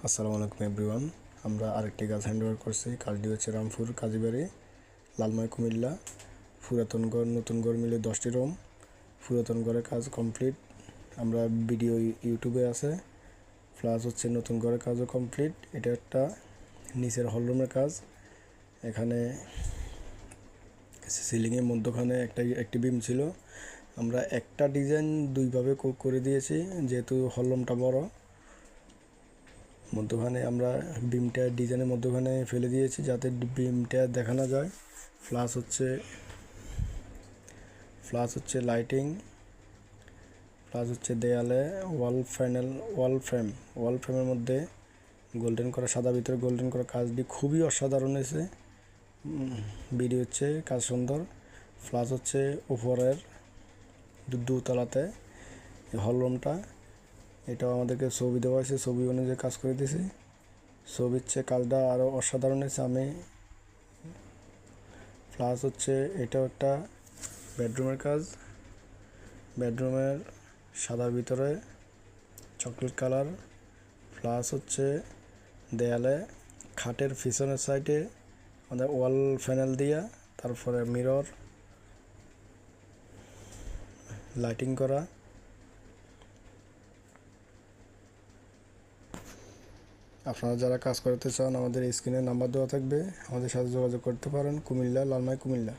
আসসালামু আলাইকুম এভরিওয়ান। আমরা আরেকটি গাছ হ্যান্ডওভার করছি। কাজটি হচ্ছে রামপুর কাজীবাড়ি, লালমাই, কুমিল্লা। পুরাতন ঘর নতুন ঘর মিলে 10টি রুম। পুরাতন ঘরের কাজ কমপ্লিট। আমরা ভিডিও ইউটিউবে আছে, প্লাস হচ্ছে নতুন ঘরের কাজও কমপ্লিট। এটা একটা নিচের হলরুমের কাজ। এখানে সিলিংয়ের মধ্যখানে একটি বিম ছিল। আমরা একটা ডিজাইন দুইভাবে করে দিয়েছি, যেহেতু হলরুমটা বড়। মধ্যখানে আমরা বিমটা ডিজাইনের মধ্যখানে ফেলে দিয়েছি যাতে বিমটা দেখানো যায়। প্লাস হচ্ছে লাইটিং, প্লাস হচ্ছে দেয়ালে ওয়াল ফ্রেমের মধ্যে গোল্ডেন করা, সাদা ভিতরে গোল্ডেন করা। কাজটি খুবই অসাধারণ হয়েছে। ভিডিও হচ্ছে কাজ সুন্দর। প্লাস হচ্ছে উপরের দোতলাতে হলরুমটা, এটাও আমাদেরকে ছবি দেওয়া হয়েছে, ছবি অনুযায়ী কাজ করে দিয়েছি। ছবির চেয়ে কাজটা আরও অসাধারণ হয়েছে। প্লাস হচ্ছে এটাও একটা বেডরুমের কাজ। বেডরুমের সাদার ভিতরে চকলেট কালার। প্লাস হচ্ছে দেয়ালে খাটের পিছনের সাইডে আমাদের ওয়াল প্যানেল দিয়া, তারপরে মিরর, লাইটিং করা। আপনারা যারা কাজ করতে চান আমাদের স্ক্রিনে নাম্বার দেওয়া থাকবে, আমাদের সাথে যোগাযোগ করতে পারেন। কুমিল্লা, লালমাই, কুমিল্লা।